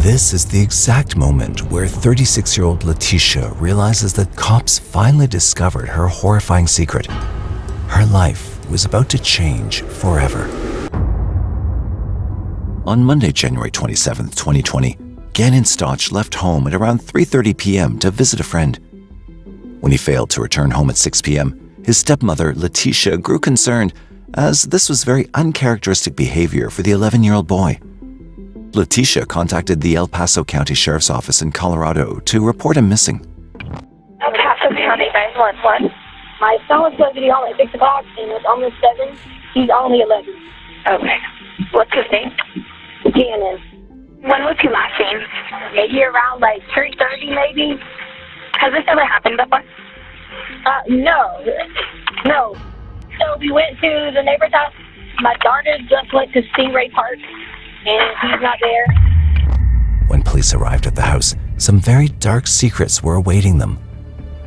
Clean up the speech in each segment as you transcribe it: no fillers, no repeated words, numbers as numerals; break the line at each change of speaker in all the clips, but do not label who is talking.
This is the exact moment where 36-year-old Letecia realizes that cops finally discovered her horrifying secret. Her life was about to change forever. On Monday, January 27, 2020, Gannon Stauch left home at around 3:30 p.m. to visit a friend. When he failed to return home at 6 p.m., his stepmother, Letecia, grew concerned as this was very uncharacteristic behavior for the 11-year-old boy. Letecia contacted the El Paso County Sheriff's Office in Colorado to report him missing.
El Paso County, guys, what? My son was supposed to be home at 6 o'clock, and it's almost 7. He's only 11.
Okay. What's his name?
Gannon.
When was he last seen?
Maybe around like 3:30, maybe.
Has this ever happened before?
No. So we went to the neighbor's house. My daughter just went to Stingray Park, and he's not there.
When police arrived at the house, some very dark secrets were awaiting them.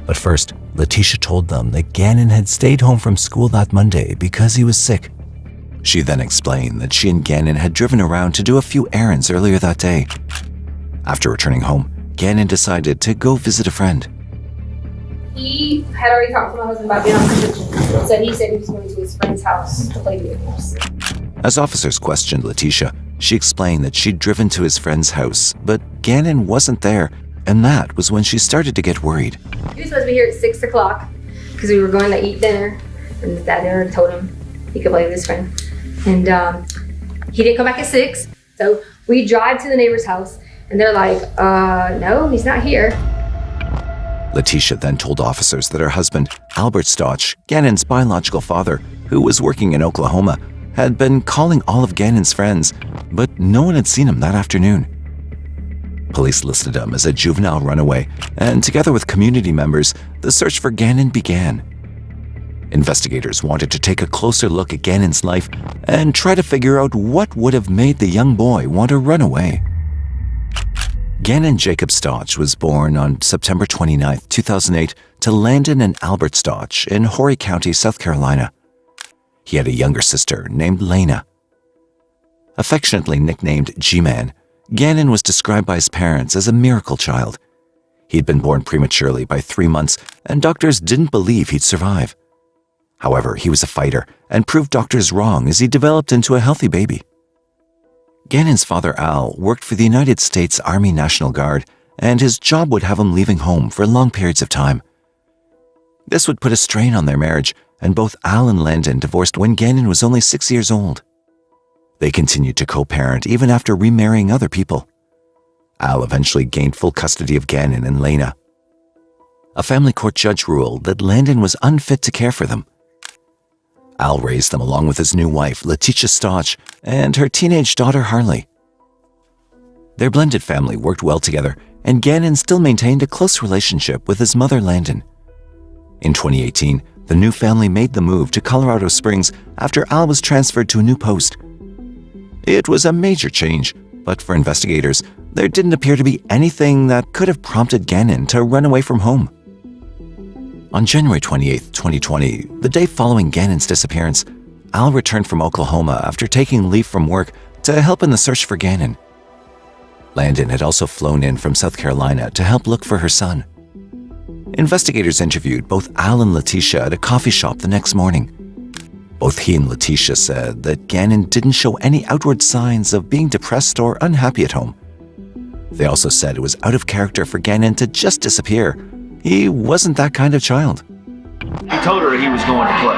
But first, Letecia told them that Gannon had stayed home from school that Monday because he was sick. She then explained that she and Gannon had driven around to do a few errands earlier that day. After returning home, Gannon decided to go visit a friend.
He had already talked to my husband about being on vacation, so he said he was going to his friend's house to play video games.
As officers questioned Letecia, she explained that she'd driven to his friend's house, but Gannon wasn't there, and that was when she started to get worried.
He was supposed to be here at 6 o'clock because we were going to eat dinner, and that dinner told him he could play with his friend. And he didn't come back at 6, so we drive to the neighbor's house, and they're like, no, he's not here.
Letecia then told officers that her husband, Albert Stauch, Gannon's biological father, who was working in Oklahoma, had been calling all of Gannon's friends, but no one had seen him that afternoon. Police listed him as a juvenile runaway, and together with community members, the search for Gannon began. Investigators wanted to take a closer look at Gannon's life and try to figure out what would have made the young boy want to run away. Gannon Jacob Stauch was born on September 29, 2008, to Landon and Albert Stauch in Horry County, South Carolina. He had a younger sister named Lena. Affectionately nicknamed G-Man, Gannon was described by his parents as a miracle child. He'd been born prematurely by 3 months, and doctors didn't believe he'd survive. However, he was a fighter and proved doctors wrong as he developed into a healthy baby. Gannon's father, Al, worked for the United States Army National Guard, and his job would have him leaving home for long periods of time. This would put a strain on their marriage, and both Al and Landon divorced when Gannon was only 6 years old. They continued to co-parent even after remarrying other people. Al eventually gained full custody of Gannon and Lena. A family court judge ruled that Landon was unfit to care for them. Al raised them along with his new wife, Letecia Stauch, and her teenage daughter, Harley. Their blended family worked well together, and Gannon still maintained a close relationship with his mother, Landon. In 2018, the new family made the move to Colorado Springs after Al was transferred to a new post. It was a major change, but for investigators, there didn't appear to be anything that could have prompted Gannon to run away from home. On January 28, 2020, the day following Gannon's disappearance, Al returned from Oklahoma after taking leave from work to help in the search for Gannon. Landon had also flown in from South Carolina to help look for her son. Investigators interviewed both Al and Letecia at a coffee shop the next morning. Both he and Letecia said that Gannon didn't show any outward signs of being depressed or unhappy at home. They also said it was out of character for Gannon to just disappear. He wasn't that kind of child.
He told her he was going to play,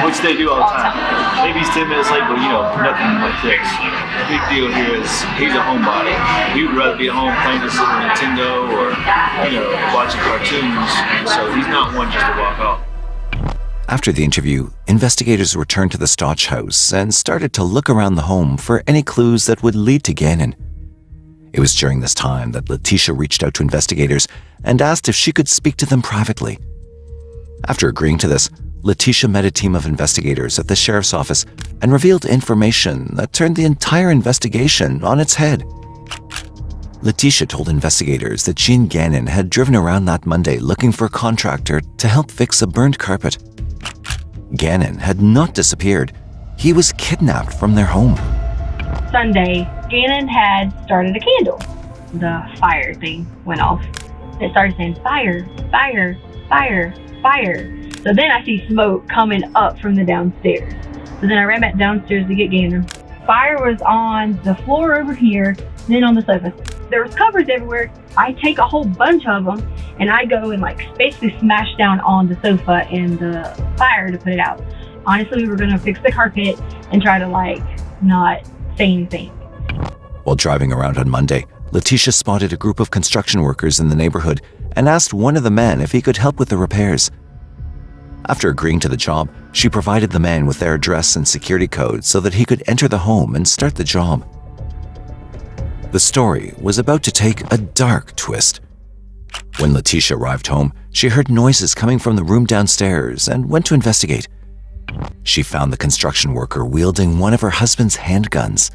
which they do all the time. Maybe he's 10 minutes late, but nothing like this. The big deal here is he's a homebody. He would rather be at home playing this little Nintendo or, watching cartoons. So he's not one just to walk off.
After the interview, investigators returned to the Stauch house and started to look around the home for any clues that would lead to Gannon. It was during this time that Letecia reached out to investigators and asked if she could speak to them privately. After agreeing to this, Letecia met a team of investigators at the sheriff's office and revealed information that turned the entire investigation on its head. Letecia told investigators that she and Gannon had driven around that Monday looking for a contractor to help fix a burned carpet. Gannon had not disappeared. He was kidnapped from their home.
Sunday, Gannon had started a candle.
the fire thing went off. It started saying fire, fire, fire, fire. So then I see smoke coming up from the downstairs. So then I ran back downstairs to get Gander. Fire was on the floor over here, then on the sofa. There was covers everywhere. I take a whole bunch of them and I go and like basically smash down on the sofa and the fire to put it out. Honestly, we were gonna fix the carpet and try to like not say anything.
While driving around on Monday, Letecia spotted a group of construction workers in the neighborhood and asked one of the men if he could help with the repairs. After agreeing to the job, she provided the man with their address and security code so that he could enter the home and start the job. The story was about to take a dark twist. When Letecia arrived home, she heard noises coming from the room downstairs and went to investigate. She found the construction worker wielding one of her husband's handguns.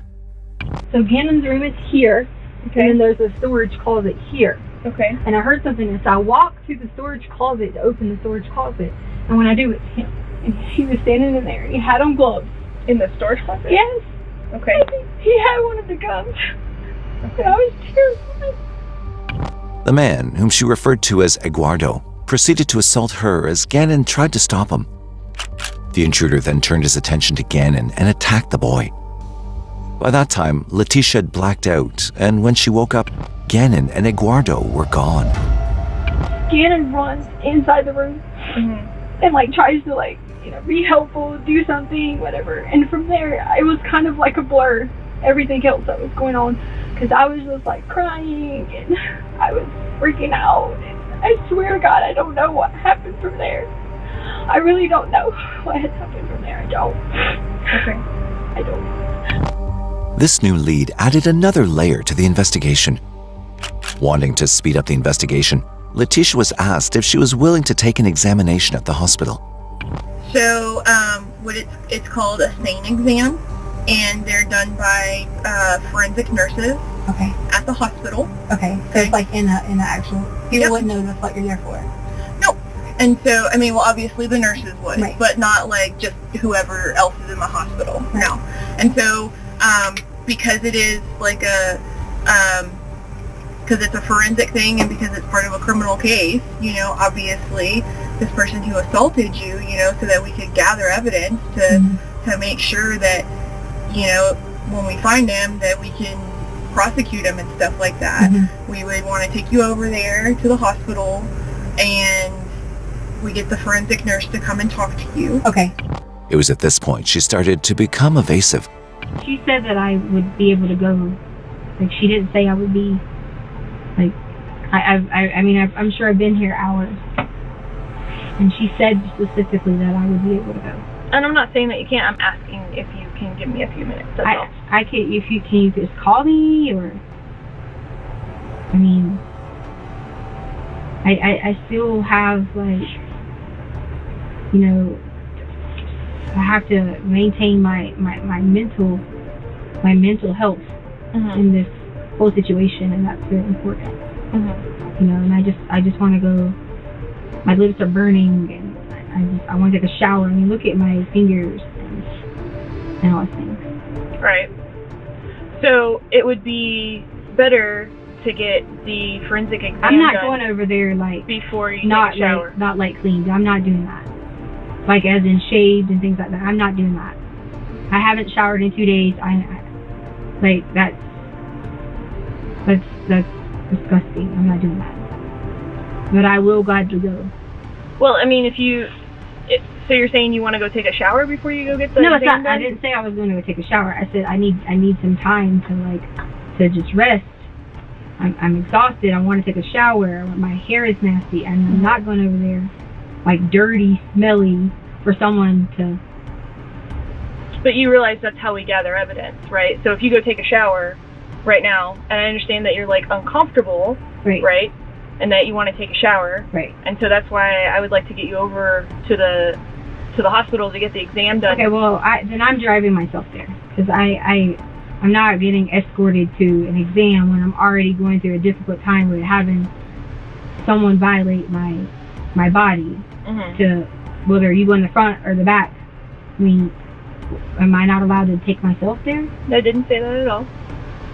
So Gannon's room is here, and then there's a storage closet here.
Okay.
And I heard something, and so I walked to the storage closet to open the storage closet. And when I do, it's him. And he was standing in there. He had on gloves.
In the storage closet?
Yes.
Okay.
He had one of the guns.
Okay.
And I was terrified.
The man, whom she referred to as Eduardo, proceeded to assault her as Gannon tried to stop him. The intruder then turned his attention to Gannon and attacked the boy. By that time, Letecia had blacked out, and when she woke up, Gannon and Eduardo were gone.
Gannon runs inside the room and like tries to like, you know, be helpful, do something, whatever. And from there, it was kind of like a blur, everything else that was going on. Because I was just like crying and I was freaking out. And I swear to God, I don't know what happened from there. I really don't know what had happened from there. I don't.
Okay.
I don't.
This new lead added another layer to the investigation. Wanting to speed up the investigation, Letecia was asked if she was willing to take an examination at the hospital.
So, it's called a SANE exam, and they're done by forensic nurses at the hospital.
Okay, so it's like in a actual, people wouldn't know that's what you're there for.
Nope. And so, I mean, well, obviously the nurses would,
Right.
but not like just whoever else is in the hospital.
Right.
No. And so, because it is like because it's a forensic thing and because it's part of a criminal case, you know, obviously this person who assaulted you, you know, so that we could gather evidence to make sure that, you know, when we find him, that we can prosecute him and stuff like that. We would want to take you over there to the hospital and we get the forensic nurse to come and talk to you.
Okay.
It was at this point she started to become evasive.
She said that I would be able to go. Like, she didn't say I would be. Like, I'm sure I've been here hours. And she said specifically that I would be able to go.
And I'm not saying that you can't. I'm asking if you can give me a few minutes. That's all.
I can, if you can, you just call me, or, I mean, I still have, like, you know, I have to maintain my mental health in this whole situation, and that's very important. You know, and I just want to go. My lips are burning, and I want to take a shower. I mean, look at my fingers and all those things.
Right. So it would be better to get the forensic exam
I'm not
done
going over there like
before you
not
take a shower.
not like cleaned. I'm not doing that. Like as in shaved and things like that. I'm not doing that. I haven't showered in 2 days. Like that's disgusting. I'm not doing that. But I will gladly go.
Well, I mean, so you're saying you want to go take a shower before you go get the
No, it's
exam
not. I
done?
didn't say I was going to go take a shower. I said I need some time to just rest. I'm exhausted. I want to take a shower. My hair is nasty, and I'm not going over there like dirty, smelly for someone to.
But you realize that's how we gather evidence, right? So if you go take a shower right now, and I understand that you're like uncomfortable, right? And that you want to take a shower,
right?
And so that's why I would like to get you over to the hospital to get the exam done.
Okay, well, then I'm driving myself there because I'm not getting escorted to an exam when I'm already going through a difficult time with having someone violate my body. To whether you go in the front or the back. I mean, am I not allowed to take myself there?
I didn't say that at all.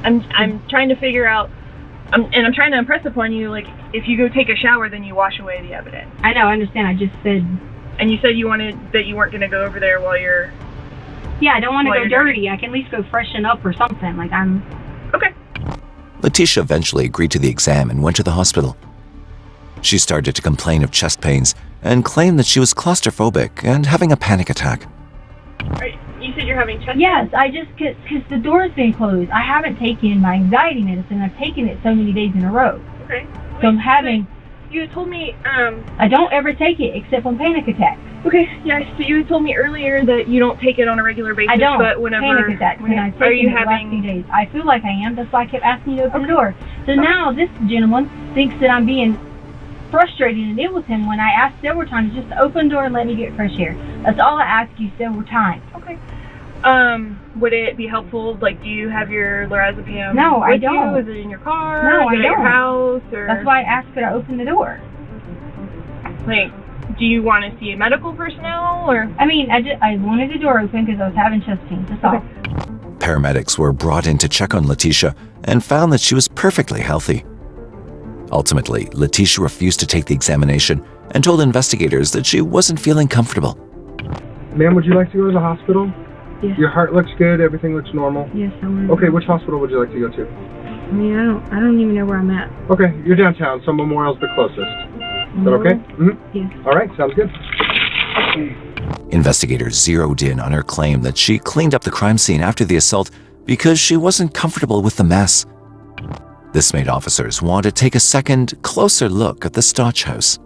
I'm trying to figure out I'm trying to impress upon you, like, if you go take a shower, then you wash away the evidence.
I know, I understand. I just said...
And you said you weren't going to go over there while you're...
Yeah, I don't want to go dirty. I can at least go freshen up or something. Like, I'm...
Okay.
Letecia eventually agreed to the exam and went to the hospital. She started to complain of chest pains and claimed that she was claustrophobic and having a panic attack.
You said you're having chest pains?
Yes, I just... Because the door's been closed. I haven't taken my anxiety medicine. I've taken it so many days in a row.
Okay.
So I'm having...
You had told me,
I don't ever take it except on panic attacks.
Okay, yeah, so you had told me earlier that you don't take it on a regular basis.
I don't.
But whenever...
Panic attacks.
Are you having...
The last few days. I feel like I am. That's why I kept asking you to open the door. So now this gentleman thinks that I'm being frustrated and ill with him when I asked several times just to open the door and let me get fresh air. That's all I asked you several times.
Okay. Would it be helpful, like, do you have your lorazepam
No, I
with
don't.
you? Is it in your car?
No,
Is it
I
at your
don't.
house? Or...
That's why I asked her to open the door.
Like, do you want to see a medical personnel, or?
I mean, I wanted the door open because I was having chest pains. That's all.
Paramedics were brought in to check on Letecia and found that she was perfectly healthy. Ultimately, Letecia refused to take the examination and told investigators that she wasn't feeling comfortable.
Ma'am, would you like to go to the hospital?
Yes.
Your heart looks good, everything looks normal.
Yes, I want.
Okay, which hospital would you like to go to?
I mean, I don't even know where I'm at.
Okay, you're downtown, so Memorial's the closest. Is that okay? Mm-hmm.
Yes.
All right, sounds good.
Investigators zeroed in on her claim that she cleaned up the crime scene after the assault because she wasn't comfortable with the mess. This made officers want to take a second, closer look at the Stauch house.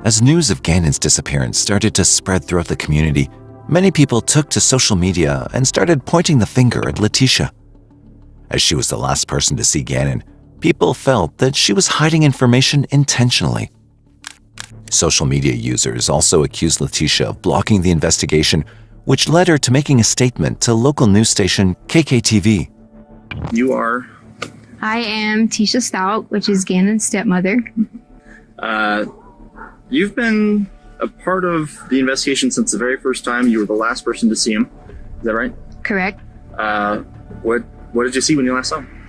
As news of Gannon's disappearance started to spread throughout the community, many people took to social media and started pointing the finger at Letecia. As she was the last person to see Gannon, people felt that she was hiding information intentionally. Social media users also accused Letecia of blocking the investigation, which led her to making a statement to local news station KKTV.
You are?
I am Tisha Stauch, which is Gannon's stepmother.
You've been a part of the investigation since the very first time. You were the last person to see him. Is that right?
Correct.
What did you see when you last saw him?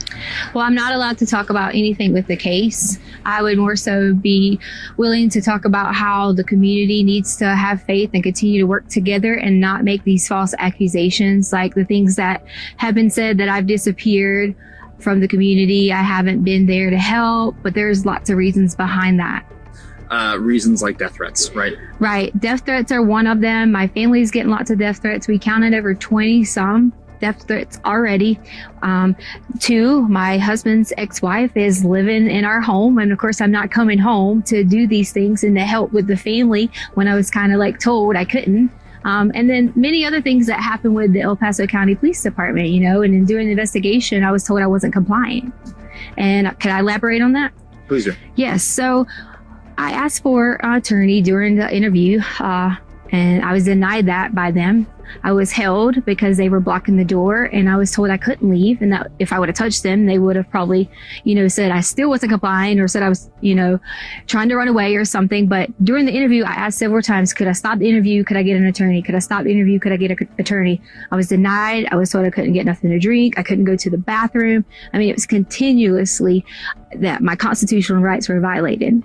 Well, I'm not allowed to talk about anything with the case. I would more so be willing to talk about how the community needs to have faith and continue to work together and not make these false accusations, like the things that have been said that I've disappeared from the community. I haven't been there to help, but there's lots of reasons behind that.
Reasons like death threats, right?
Right. Death threats are one of them. My family's getting lots of death threats. We counted over 20-some death threats already. 2, my husband's ex-wife is living in our home. And of course, I'm not coming home to do these things and to help with the family when I was kind of like told I couldn't. And then many other things that happened with the El Paso County Police Department, you know, and in doing the investigation, I was told I wasn't complying. And can I elaborate on that?
Please do.
Yes. So I asked for an attorney during the interview, and I was denied that by them. I was held because they were blocking the door, and I was told I couldn't leave, and that if I would have touched them, they would have probably, you know, said I still wasn't complying or said I was, you know, trying to run away or something. But during the interview, I asked several times, could I stop the interview? Could I get an attorney? Could I stop the interview? Could I get an attorney? I was denied. I was told I couldn't get nothing to drink. I couldn't go to the bathroom. I mean, it was continuously that my constitutional rights were violated.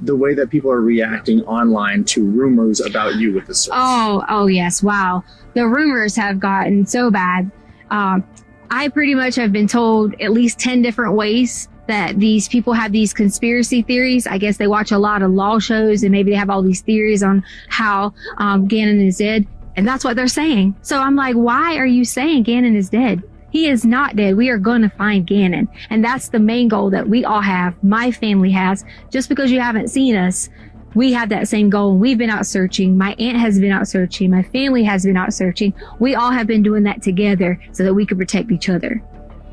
The way that people are reacting online to rumors about you with this source.
Oh yes. Wow. The rumors have gotten so bad. I pretty much have been told at least 10 different ways that these people have these conspiracy theories. I guess they watch a lot of law shows and maybe they have all these theories on how Gannon is dead. And that's what they're saying. So I'm like, why are you saying Gannon is dead? He is not dead. We are going to find Gannon. And that's the main goal that we all have. My family has. Just because you haven't seen us, we have that same goal. We've been out searching. My aunt has been out searching. My family has been out searching. We all have been doing that together so that we could protect each other.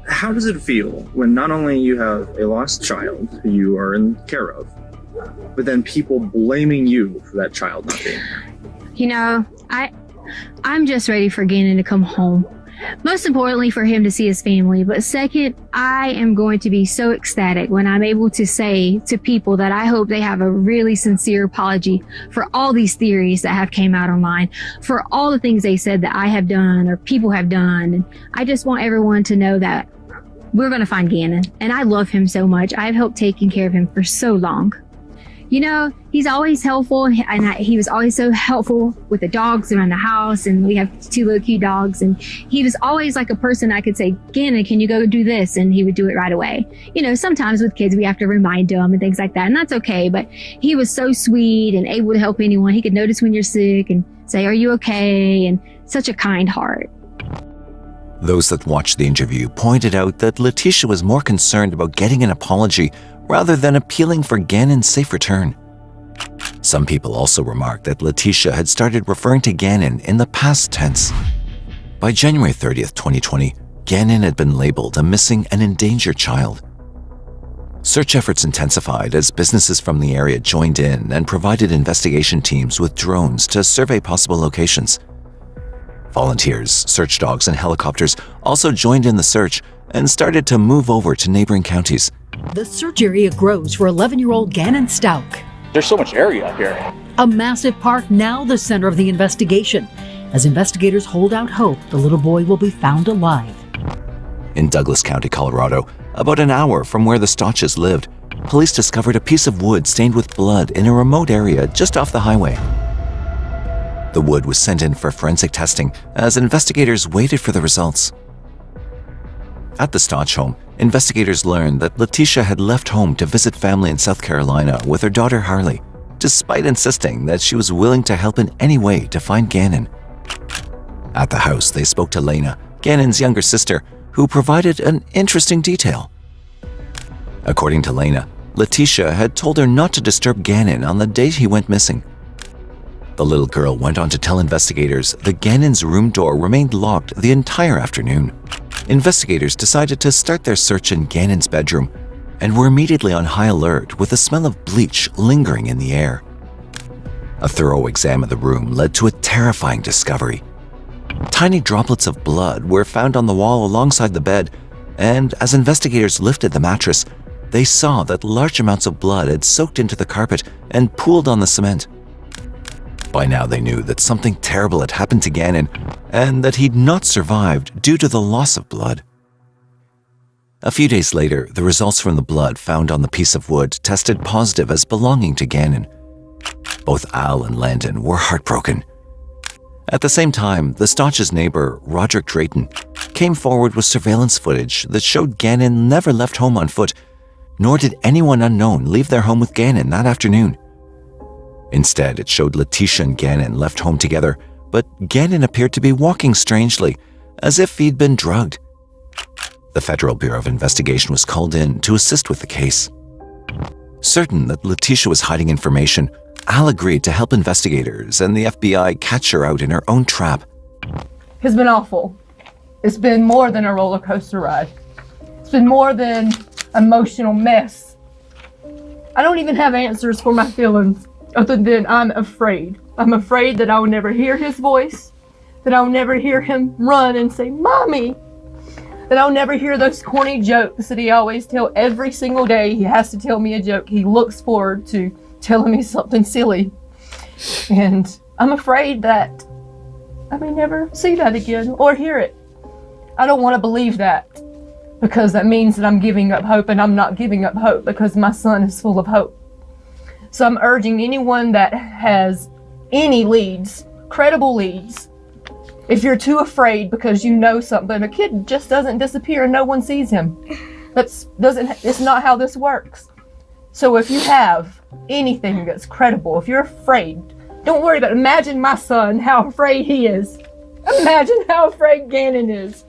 How does it feel when not only you have a lost child who you are in care of, but then people blaming you for that child not being there?
You know, I'm just ready for Gannon to come home. Most importantly, for him to see his family. But second, I am going to be so ecstatic when I'm able to say to people that I hope they have a really sincere apology for all these theories that have came out online, for all the things they said that I have done or people have done. And I just want everyone to know that we're going to find Gannon. And I love him so much. I've helped taking care of him for so long. You know, he's always helpful, and he was always so helpful with the dogs around the house, and we have 2 little cute dogs, and he was always like a person I could say, Gannon, can you go do this? And he would do it right away. You know, sometimes with kids, we have to remind them and things like that, and that's okay, but he was so sweet and able to help anyone. He could notice when you're sick and say, are you okay? And such a kind heart.
Those that watched the interview pointed out that Letecia was more concerned about getting an apology rather than appealing for Gannon's safe return. Some people also remarked that Letecia had started referring to Gannon in the past tense. By January 30th, 2020, Gannon had been labeled a missing and endangered child. Search efforts intensified as businesses from the area joined in and provided investigation teams with drones to survey possible locations. Volunteers, search dogs, and helicopters also joined in the search and started to move over to neighboring counties.
The search area grows for 11-year-old Gannon Stauch.
There's so much area up here.
A massive park now the center of the investigation, as investigators hold out hope the little boy will be found alive.
In Douglas County, Colorado, about an hour from where the Stauches lived, police discovered a piece of wood stained with blood in a remote area just off the highway. The wood was sent in for forensic testing as investigators waited for the results. At the Stauch home, investigators learned that Letecia had left home to visit family in South Carolina with her daughter Harley, despite insisting that she was willing to help in any way to find Gannon. At the house, they spoke to Lena, Gannon's younger sister, who provided an interesting detail. According to Lena, Letecia had told her not to disturb Gannon on the date he went missing. The little girl went on to tell investigators that Gannon's room door remained locked the entire afternoon. Investigators decided to start their search in Gannon's bedroom and were immediately on high alert with the smell of bleach lingering in the air. A thorough exam of the room led to a terrifying discovery. Tiny droplets of blood were found on the wall alongside the bed, and as investigators lifted the mattress, they saw that large amounts of blood had soaked into the carpet and pooled on the cement. By now they knew that something terrible had happened to Gannon and that he'd not survived due to the loss of blood. A few days later, the results from the blood found on the piece of wood tested positive as belonging to Gannon. Both Al and Landon were heartbroken. At the same time, the Stauch's neighbor, Roderick Drayton, came forward with surveillance footage that showed Gannon never left home on foot, nor did anyone unknown leave their home with Gannon that afternoon. Instead, it showed Letecia and Gannon left home together, but Gannon appeared to be walking strangely, as if he'd been drugged. The Federal Bureau of Investigation was called in to assist with the case. Certain that Letecia was hiding information, Al agreed to help investigators and the FBI catch her out in her own trap.
It's been awful. It's been more than a roller coaster ride. It's been more than emotional mess. I don't even have answers for my feelings other than I'm afraid. I'm afraid that I'll never hear his voice, that I'll never hear him run and say, "Mommy," that I'll never hear those corny jokes that he always tells every single day. He has to tell me a joke. He looks forward to telling me something silly. And I'm afraid that I may never see that again or hear it. I don't want to believe that, because that means that I'm giving up hope, and I'm not giving up hope because my son is full of hope. So I'm urging anyone that has any leads, credible leads, if you're too afraid because you know something, a kid just doesn't disappear and no one sees him. It's not how this works. So if you have anything that's credible, if you're afraid, don't worry about it. Imagine my son, how afraid he is. Imagine how afraid Gannon is.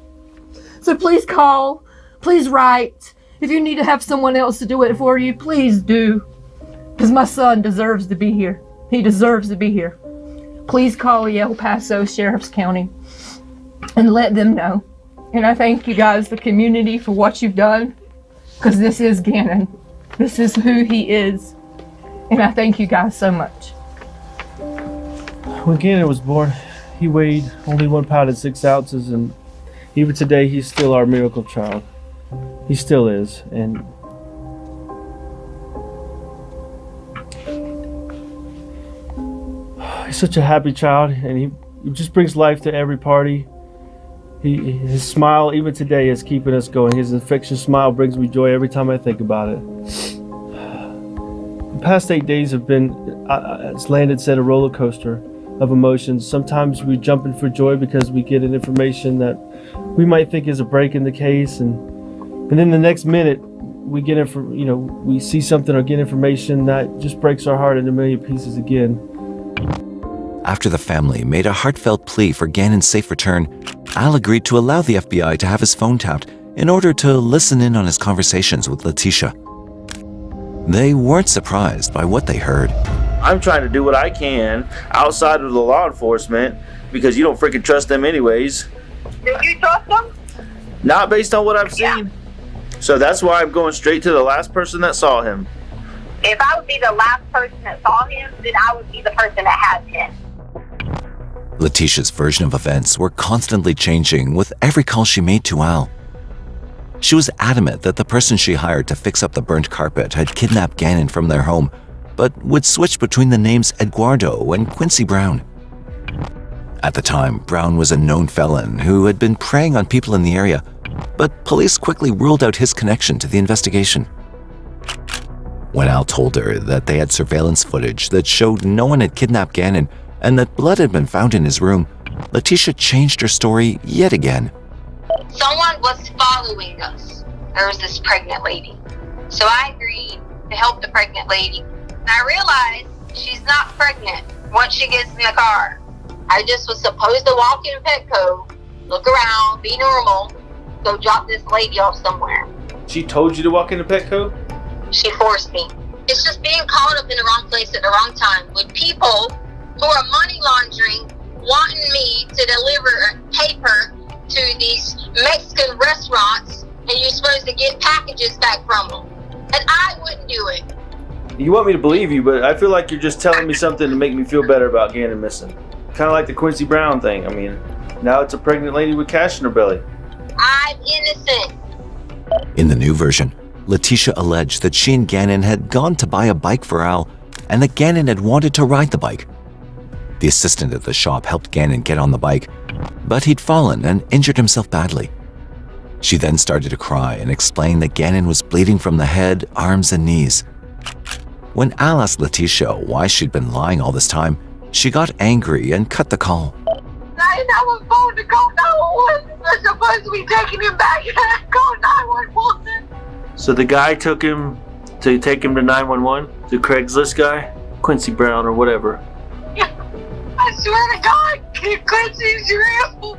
So please call, please write. If you need to have someone else to do it for you, please do. Because my son deserves to be here. He deserves to be here. Please call the El Paso Sheriff's County and let them know. And I thank you guys, the community, for what you've done. Because this is Gannon. This is who he is. And I thank you guys so much.
When Gannon was born, he weighed only 1 pound and 6 ounces, and even today he's still our miracle child. He still is, and he's such a happy child, and he just brings life to every party. His smile, even today, is keeping us going. His infectious smile brings me joy every time I think about it. The past 8 days have been, as Landon said, a roller coaster of emotions. Sometimes we're jumping for joy because we get an information that we might think is a break in the case, and then the next minute we get we see something or get information that just breaks our heart into a million pieces again.
After the family made a heartfelt plea for Gannon's safe return, Al agreed to allow the FBI to have his phone tapped in order to listen in on his conversations with Letecia. They weren't surprised by what they heard.
I'm trying to do what I can outside of the law enforcement because you don't freaking trust them anyways.
Do you trust them?
Not based on what I've seen. So that's why I'm going straight to the last person that saw him.
If I would be the last person that saw him, then I would be the person that has him.
Letecia's version of events were constantly changing with every call she made to Al. She was adamant that the person she hired to fix up the burnt carpet had kidnapped Gannon from their home, but would switch between the names Eduardo and Quincy Brown. At the time, Brown was a known felon who had been preying on people in the area, but police quickly ruled out his connection to the investigation. When Al told her that they had surveillance footage that showed no one had kidnapped Gannon and that blood had been found in his room, Letecia changed her story yet again.
Someone was following us. There was this pregnant lady. So I agreed to help the pregnant lady. And I realized she's not pregnant once she gets in the car. I just was supposed to walk in Petco, look around, be normal, go drop this lady off somewhere.
She told you to walk into Petco?
She forced me. It's just being caught up in the wrong place at the wrong time with people who are money laundering, wanting me to deliver paper to these Mexican restaurants, and you're supposed to get packages back from them. And I wouldn't do it.
You want me to believe you, but I feel like you're just telling me something to make me feel better about Gannon missing. Kind of like the Quincy Brown thing. I mean, now it's a pregnant lady with cash in her belly.
I'm innocent.
In the new version, Letecia alleged that she and Gannon had gone to buy a bike for Al and that Gannon had wanted to ride the bike. The assistant at the shop helped Gannon get on the bike, but he'd fallen and injured himself badly. She then started to cry and explained that Gannon was bleeding from the head, arms, and knees. When Al asked Letecia why she'd been lying all this time, she got angry and cut the call.
I didn't have a phone to call 911. They're supposed to be taking him back and I called 911.
So the guy took him to take him to 911? The Craigslist guy? Quincy Brown or whatever.
I swear to God, Quincy's real.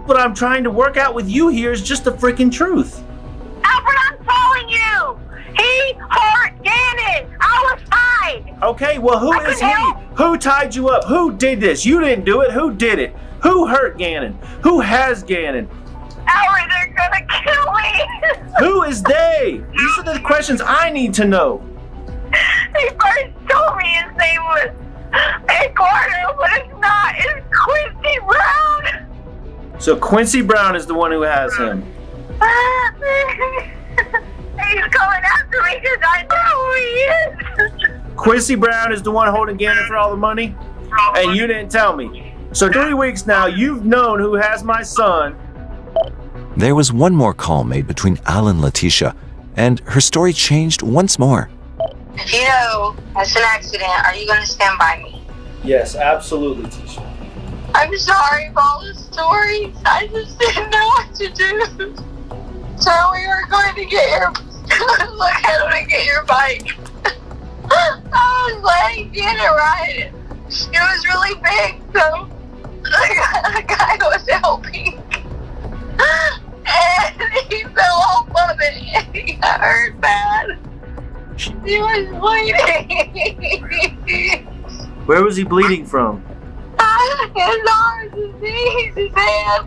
What I'm trying to work out with you here is just the freaking truth.
Alfred, I'm telling you. He hurt Gannon. I was fine.
Okay, well, who is he? Who tied you up? Who did this? You didn't do it. Who did it? Who hurt Gannon? Who has Gannon?
Alfred, they're gonna kill me.
Who is they? These are the questions I need to know.
He first told me his name was Eduardo, but it's not. It's Quincy Brown.
So Quincy Brown is the one who has him.
He's coming after me because I know who he is.
Quincy Brown is the one holding Gannon for all the money? And you didn't tell me. So 3 weeks now, you've known who has my son.
There was one more call made between Al and Letecia, and her story changed once more.
If you know it's an accident, are you going to stand by me?
Yes, absolutely, Tisha.
I'm sorry for all the stories. I just didn't know what to do. So we were going to get your look at him to get your bike. I was like, get it right. It was really big, so the guy was helping. And he fell off of it and he got hurt bad. He was bleeding.
Where was he bleeding from?
His arms, his knees, his hands.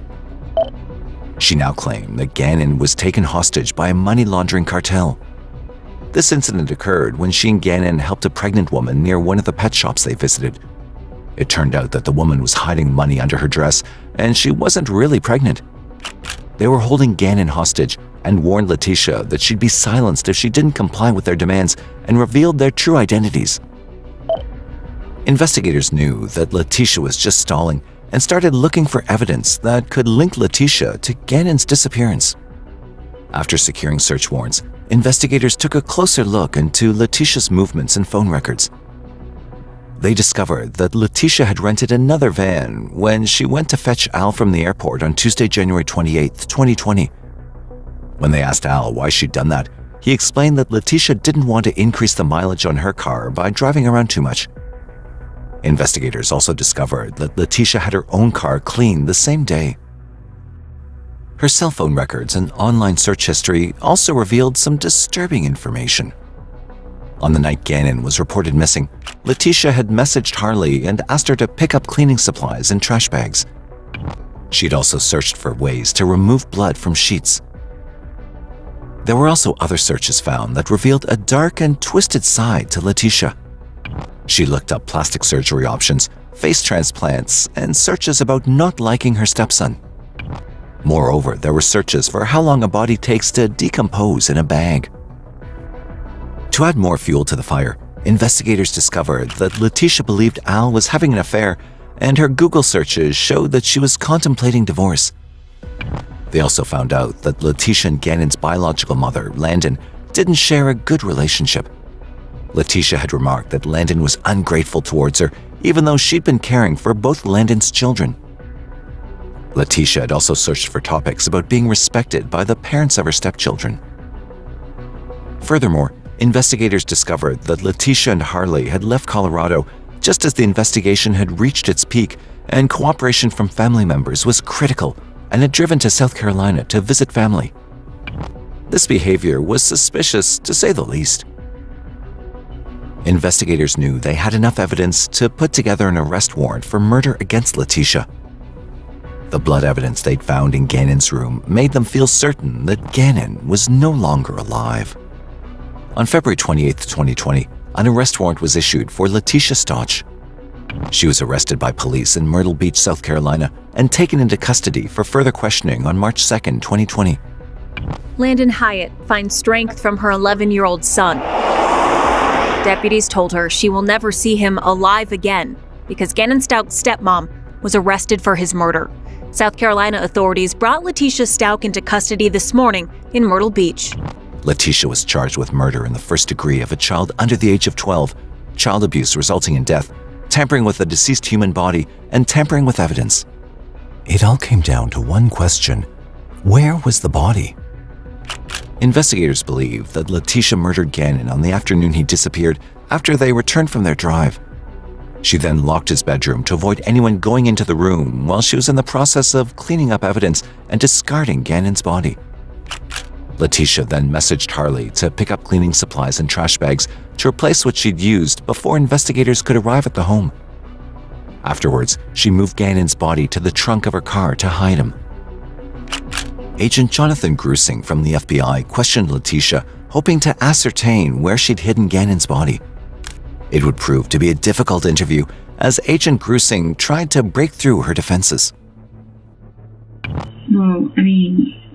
She now claimed that Gannon was taken hostage by a money laundering cartel. This incident occurred when she and Gannon helped a pregnant woman near one of the pet shops they visited. It turned out that the woman was hiding money under her dress, and she wasn't really pregnant. They were holding Gannon hostage and warned Letecia that she'd be silenced if she didn't comply with their demands and revealed their true identities. Investigators knew that Letecia was just stalling and started looking for evidence that could link Letecia to Gannon's disappearance. After securing search warrants, investigators took a closer look into Letecia's movements and phone records. They discovered that Letecia had rented another van when she went to fetch Al from the airport on Tuesday, January 28, 2020. When they asked Al why she'd done that, he explained that Letecia didn't want to increase the mileage on her car by driving around too much. Investigators also discovered that Letecia had her own car cleaned the same day. Her cell phone records and online search history also revealed some disturbing information. On the night Gannon was reported missing, Letecia had messaged Harley and asked her to pick up cleaning supplies and trash bags. She'd also searched for ways to remove blood from sheets. There were also other searches found that revealed a dark and twisted side to Letecia. She looked up plastic surgery options, face transplants, and searches about not liking her stepson. Moreover, there were searches for how long a body takes to decompose in a bag. To add more fuel to the fire, investigators discovered that Letecia believed Al was having an affair, and her Google searches showed that she was contemplating divorce. They also found out that Letecia and Gannon's biological mother, Landon, didn't share a good relationship. Letecia had remarked that Landon was ungrateful towards her, even though she'd been caring for both Landon's children. Letecia had also searched for topics about being respected by the parents of her stepchildren. Furthermore, investigators discovered that Letecia and Harley had left Colorado just as the investigation had reached its peak, and cooperation from family members was critical, and had driven to South Carolina to visit family. This behavior was suspicious, to say the least. Investigators knew they had enough evidence to put together an arrest warrant for murder against Letecia. The blood evidence they'd found in Gannon's room made them feel certain that Gannon was no longer alive. On February 28, 2020, an arrest warrant was issued for Letecia Stauch. She was arrested by police in Myrtle Beach, South Carolina, and taken into custody for further questioning on March 2, 2020.
Landon Hyatt finds strength from her 11-year-old son. Deputies told her she will never see him alive again because Gannon Stauch's stepmom was arrested for his murder. South Carolina authorities brought Letecia Stauch into custody this morning in Myrtle Beach.
Letecia was charged with murder in the first degree of a child under the age of 12, child abuse resulting in death, tampering with a deceased human body, and tampering with evidence. It all came down to one question: where was the body? Investigators believe that Letecia murdered Gannon on the afternoon he disappeared after they returned from their drive. She then locked his bedroom to avoid anyone going into the room while she was in the process of cleaning up evidence and discarding Gannon's body. Letecia then messaged Harley to pick up cleaning supplies and trash bags to replace what she'd used before investigators could arrive at the home. Afterwards, she moved Gannon's body to the trunk of her car to hide him. Agent Jonathan Grusing from the FBI questioned Letecia, hoping to ascertain where she'd hidden Gannon's body. It would prove to be a difficult interview as Agent Grusing tried to break through her defenses.
Well,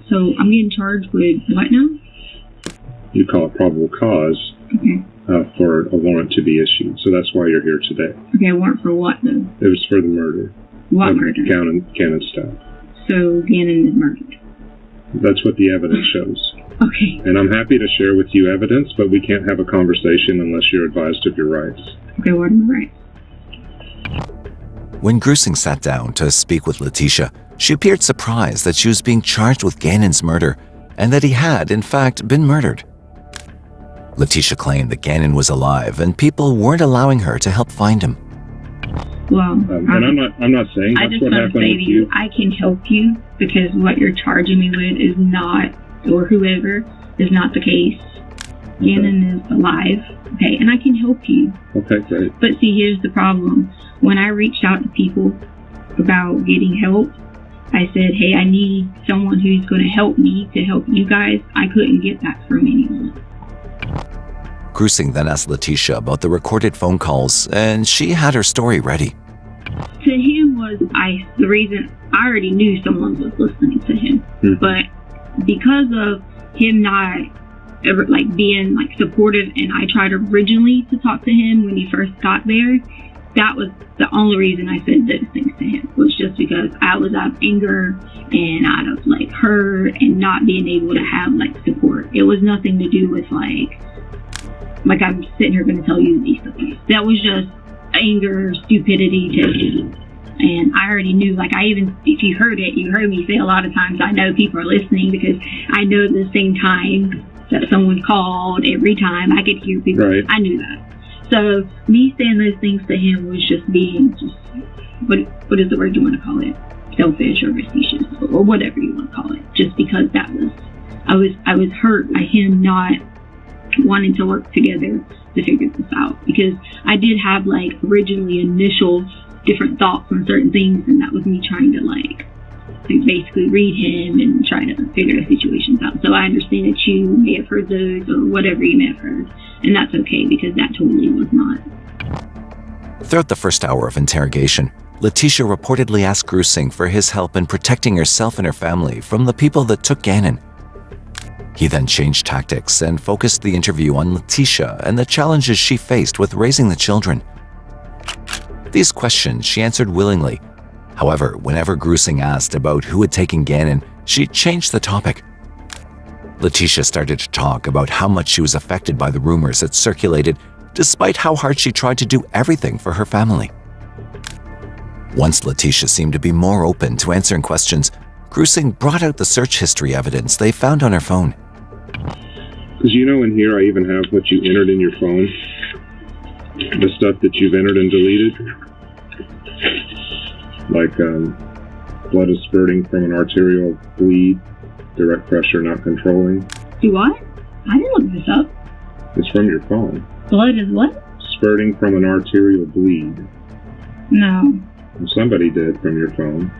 so I'm getting charged with what now?
You call it probable cause for a warrant to be issued. So that's why you're here today.
Okay, a warrant for what though?
It was for the murder.
What murder?
Gannon Stauch.
So Gannon is murdered.
That's what the evidence shows.
Okay.
And I'm happy to share with you evidence, but we can't have a conversation unless you're advised of your rights.
Okay, what are my rights?
When Grusing sat down to speak with Letecia, she appeared surprised that she was being charged with Gannon's murder and that he had, in fact, been murdered. Letecia claimed that Gannon was alive and people weren't allowing her to help find him.
Well,
and I'm not saying that's what happened with you.
I can help you because what you're charging me with is not, or whoever, is not the case. Gannon is alive, okay, and I can help you.
Okay, great.
But see, here's the problem. When I reached out to people about getting help, I said, hey, I need someone who's going to help me to help you guys. I couldn't get that from anyone.
Grusing then asked Letecia about the recorded phone calls, and she had her story ready.
To him was the reason I already knew someone was listening to him, but because of him not ever being supportive, and I tried originally to talk to him when he first got there, that was the only reason I said those things to him, was just because I was out of anger and out of like hurt and not being able to have like support. It was nothing to do with like I'm sitting here going to tell you these things. That was just anger, stupidity, to and I already knew, like, if you heard it, you heard me say a lot of times, I know people are listening because I know the same time that someone called, every time I could hear people. Right. I knew that. So me saying those things to him was just being what is the word you want to call it? Selfish or facetious or whatever you want to call it. Just because that was, I was hurt by him not wanting to work together to figure this out, because I did have like originally initial different thoughts on certain things, and that was me trying to like basically read him and try to figure the situations out. So I understand that you may have heard those or whatever you may have heard, and that's okay because that totally was not.
Throughout the first hour of interrogation, Letecia reportedly asked Grusing for his help in protecting herself and her family from the people that took Gannon. He then changed tactics and focused the interview on Letecia and the challenges she faced with raising the children. These questions she answered willingly. However, whenever Grusing asked about who had taken Gannon, she changed the topic. Letecia started to talk about how much she was affected by the rumors that circulated, despite how hard she tried to do everything for her family. Once Letecia seemed to be more open to answering questions, Grusing brought out the search history evidence they found on her phone.
Because in here I even have what you entered in your phone. The stuff that you've entered and deleted. Like blood is spurting from an arterial bleed, direct pressure not controlling.
Do what? I didn't look this up.
It's from your phone.
Blood is what?
Spurting from an arterial bleed.
No.
Somebody did from your phone.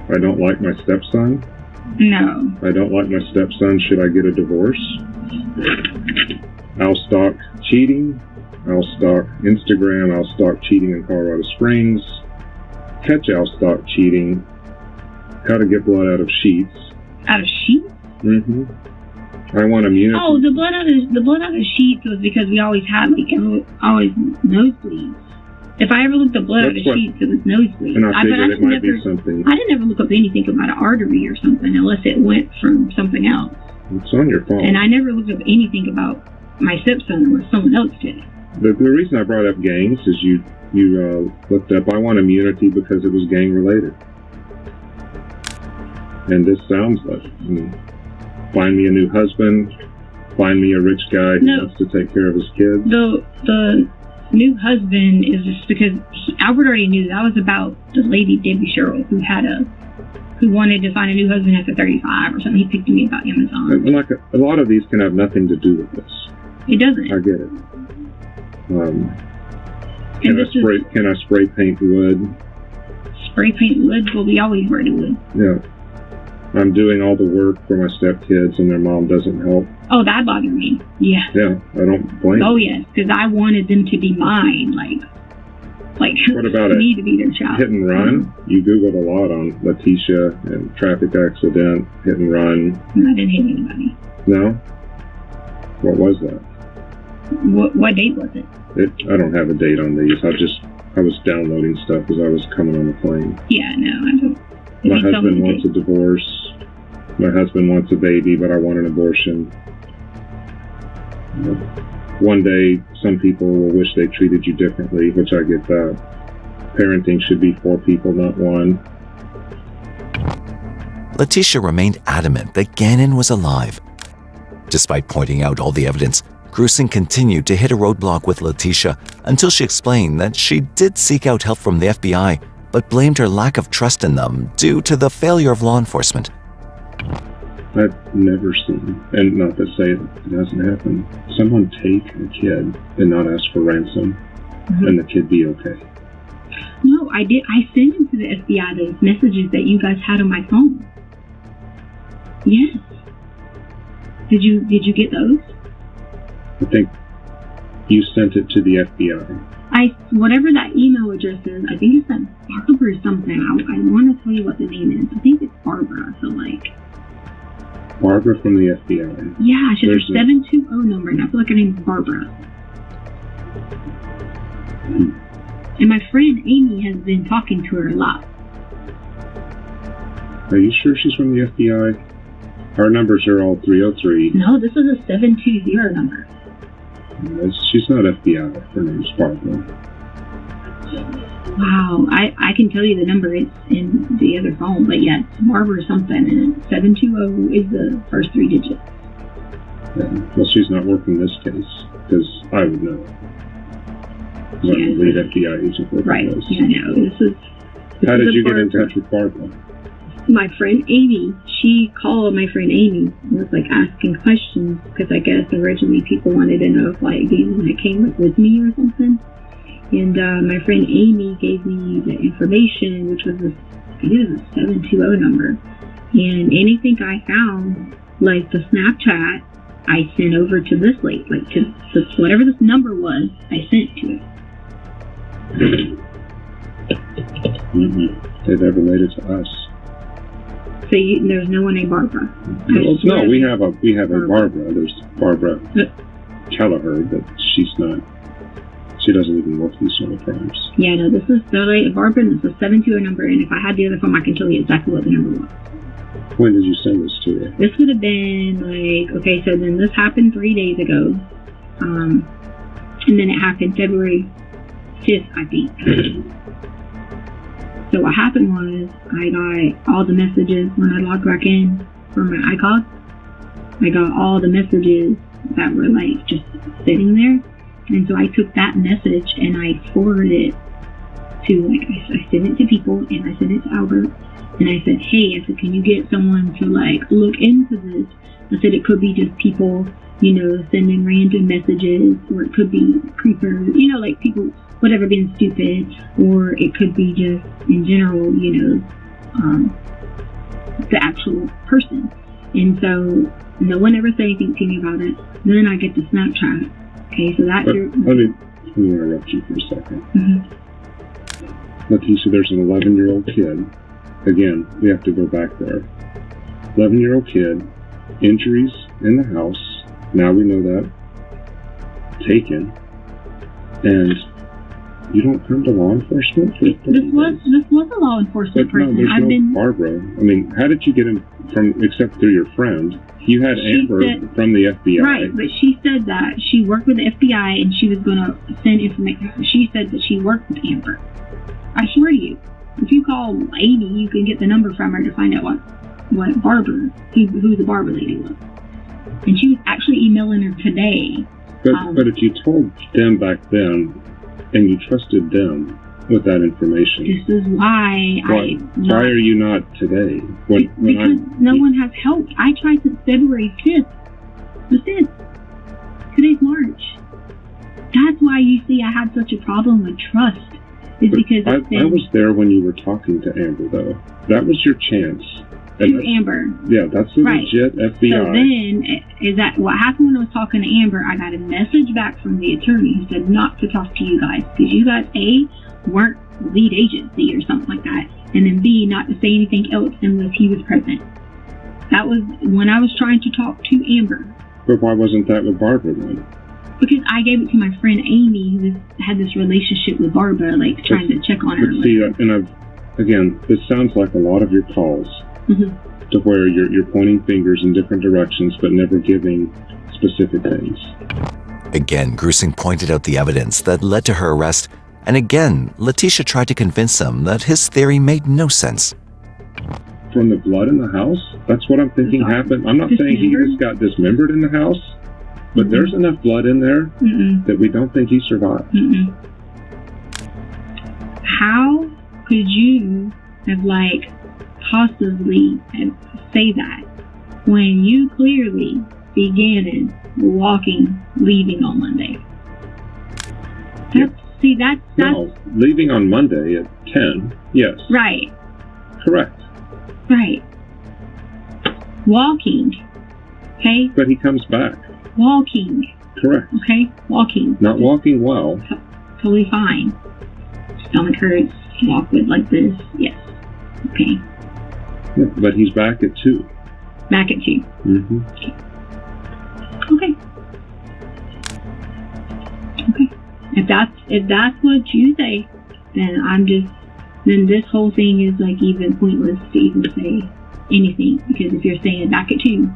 I don't like my stepson.
No.
I don't like my stepson. Should I get a divorce? I'll stalk cheating. I'll stalk Instagram. I'll stalk cheating in Colorado Springs. Catch I'll stalk cheating. How to get blood out of sheets.
Out of sheets?
Mm-hmm. I want immunity.
Oh, the blood out of sheets was because we always had always nosebleeds. If I ever looked up blood out of sheets, it was nosebleeds.
And I figured it might be something.
I didn't ever look up anything about an artery or something unless it went from something else.
It's on your phone.
And I never looked up anything about my stepson unless someone else did.
The reason I brought up gangs is you looked up, I want immunity because it was gang related. And this sounds like, find me a new husband, find me a rich guy who wants to take care of his kids.
The new husband is just because Albert already knew that was about the lady Debbie Sherrill who wanted to find a new husband after 35 or something. He picked me about Amazon.
And like a lot of these can have nothing to do with this.
It doesn't.
I get it. Can I spray paint wood?
Spray paint wood? Well, we always spray wood.
Yeah. I'm doing all the work for my stepkids and their mom doesn't help.
Oh, that bothered me. Yeah.
Yeah, I don't blame
Oh, yes, because I wanted them to be mine. Like
what about
me to be their child.
Hit and run? You Googled a lot on Letecia and traffic accident, hit and run.
I didn't hit anybody.
No? What was that?
What date was it?
I don't have a date on these. I was downloading stuff as I was coming on the plane.
Yeah, no, I don't.
My husband wants a divorce. My husband wants a baby, but I want an abortion. One day, some people will wish they treated you differently, which I get that. Parenting should be for people, not one.
Letecia remained adamant that Gannon was alive. Despite pointing out all the evidence, Grusing continued to hit a roadblock with Letecia until she explained that she did seek out help from the FBI, but blamed her lack of trust in them due to the failure of law enforcement.
I've never seen, and not to say it hasn't happened, someone take a kid and not ask for ransom, and the kid be okay.
No, I did. I sent him to the FBI those messages that you guys had on my phone. Yes. Did you get those?
I think you sent it to the FBI.
Whatever that email address is, I think it's that Barbara or something. I want to tell you what the name is. I think it's Barbara, I feel like.
Barbara from the FBI.
Yeah, she has her 720 number, and I feel like her name is Barbara. And my friend Amy has been talking to her a lot.
Are you sure she's from the FBI? Our numbers are all 303.
No, this is a 720 number.
She's not FBI. Her name's Barbara.
Wow, I can tell you the number. It's in the other phone, but yeah, it's Barbara something, and 720 is the first 3 digits.
Yeah. Well, she's not working this case, because I would know. Because I'm the lead FBI agent working
right.
this.
Yeah, no, this is
How did you get in touch with Barbara?
My friend Amy, she called my friend Amy and was like asking questions, because I guess originally people wanted to know if like Gannon came up with me or something. And my friend Amy gave me the information, which was I think it was a 720 number. And anything I found, like the Snapchat, I sent over to this lady, like to whatever this number was, I sent to it.
They've ever related to us.
So there's no one named Barbara.
Well, no, we have a Barbara. There's Barbara Kelleher, but she's not. She doesn't even work these sort of crimes.
Yeah, no, this is the Barbara, and it's a 720 number, and if I had the other phone, I can tell you exactly what the number was.
When did you send this to her?
This would have been like, okay, so then this happened 3 days ago. And then it happened February 5th, I think. So what happened was, I got all the messages when I logged back in for my iCloud. I got all the messages that were like just sitting there. And so I took that message and I forwarded it to, like, I sent it to people, and I sent it to Albert. And I said, hey, I said, can you get someone to like look into this? I said, it could be just people, sending random messages, or it could be creepers, like people, whatever, being stupid, or it could be just in general, the actual person. And so no one ever said anything to me about it. And then I get the Snapchat. Okay, so that's your...
Let me interrupt you for a second. Letecia, there's an 11-year-old kid. Again, we have to go back there. 11-year-old kid, injuries in the house. Now we know that. Taken. And you don't come to law enforcement?
This was a law enforcement person.
No, there's no Barbara. I mean, how did you get in except through your friend? You had Amber from the FBI.
Right, but she said that she worked with the FBI and she was going to send information. She said that she worked with Amber. I swear to you, if you call Amy, you can get the number from her to find out what Barbara, who the Barbara lady was. And she was actually emailing her today.
But if you told them back then, and you trusted them with that information,
this is why
why are you not today?
Because no one has helped. I tried since February 5th. The 5th. Today's March. That's why you see I had such a problem with trust. Is because
I was there when you were talking to Amber, though. That was your chance.
To Amber.
Yeah, that's a legit FBI.
So then, is that what happened when I was talking to Amber? I got a message back from the attorney who said not to talk to you guys because you guys, A, weren't lead agency or something like that, and then B, not to say anything else unless he was present. That was when I was trying to talk to Amber.
But why wasn't that with Barbara then?
Because I gave it to my friend Amy, who had this relationship with Barbara, like trying to check on her.
But see, again, this sounds like a lot of your calls. To where you're pointing fingers in different directions but never giving specific things.
Again, Grusing pointed out the evidence that led to her arrest, and again, Letecia tried to convince him that his theory made no sense.
From the blood in the house? That's what I'm thinking happened. I'm not saying he just got dismembered in the house, but there's enough blood in there that we don't think he survived.
How could you have, possibly say that when you clearly see Gannon walking, leaving on Monday? That's
No, leaving on Monday at 10, yes.
Right.
Correct.
Right. Walking. Okay?
But he comes back.
Walking.
Correct.
Okay? Walking.
Not walking well.
Totally fine. Stomach hurts. Walk with like this. Yes. Okay.
Yeah, but he's back at 2.
Back at 2. Okay. If that's what you say, then this whole thing is like even pointless to even say anything, because if you're saying back at 2,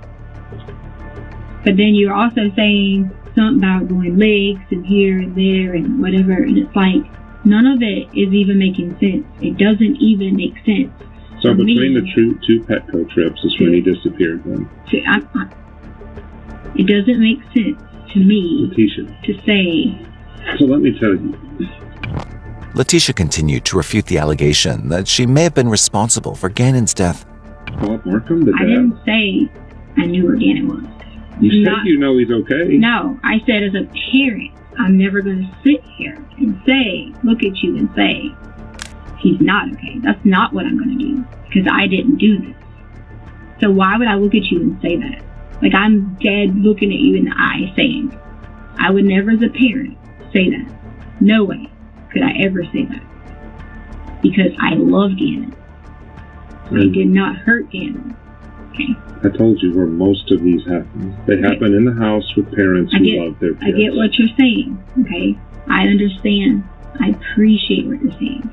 but then you're also saying something about going legs and here and there and whatever, and it's like none of it is even making sense. It doesn't even make sense.
So between the two Petco trips is when he disappeared then?
It doesn't make sense to me
Letecia.
to say.
So let me tell you.
Letecia continued to refute the allegation that she may have been responsible for Gannon's death.
Bob Markham, the dad?
I didn't say I knew where Gannon was.
You said you know he's okay.
No, I said as a parent, I'm never going to sit here and say, look at you and say, he's not okay. That's not what I'm going to do, because I didn't do this. So why would I look at you and say that? Like, I'm dead looking at you in the eye saying, I would never as a parent say that. No way could I ever say that. Because I love Gannon. I did not hurt Gannon. Okay.
I told you where most of these happen. They happen in the house with parents who love their kids.
I get what you're saying, okay? I understand. I appreciate what you're saying.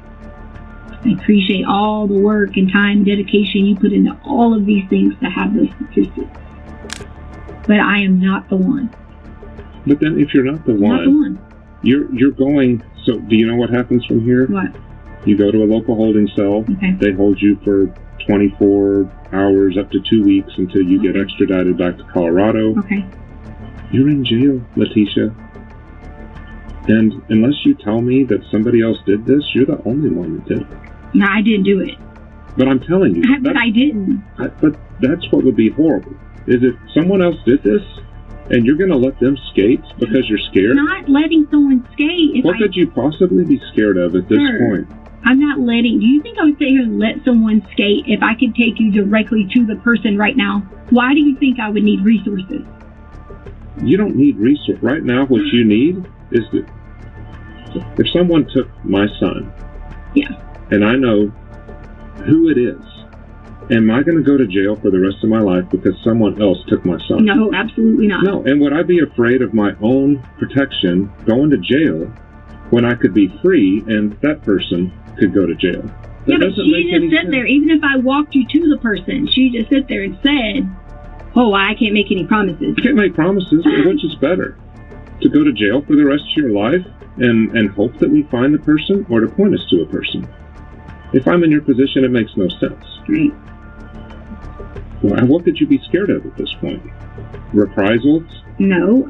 I appreciate all the work and time and dedication you put into all of these things to have those statistics. But I am not the one.
But then if you're not the one, you're going, so do you know what happens from here?
What?
You go to a local holding cell.
Okay.
They hold you for 24 hours up to 2 weeks until you get extradited back to Colorado.
Okay.
You're in jail, Letecia. And unless you tell me that somebody else did this, you're the only one that did it.
No, I didn't do it.
But I'm telling you.
But I didn't.
But that's what would be horrible, is if someone else did this, and you're going to let them skate because you're scared?
Not letting someone skate.
What could you possibly be scared of at this point?
I'm not letting. Do you think I would sit here and let someone skate if I could take you directly to the person right now? Why do you think I would need resources?
You don't need resources. Right now, what you need is that if someone took my son, and I know who it is, am I going to go to jail for the rest of my life because someone else took my son?
No, absolutely not.
No, and would I be afraid of my own protection going to jail when I could be free and that person could go to jail?
Yeah, but she just sit there. Even if I walked you to the person, she just sit there and said, oh, I can't make any promises.
You can't make promises, but which is better? To go to jail for the rest of your life and hope that we find the person, or to point us to a person? If I'm in your position, it makes no sense.
Right.
Well, what could you be scared of at this point? Reprisals?
No,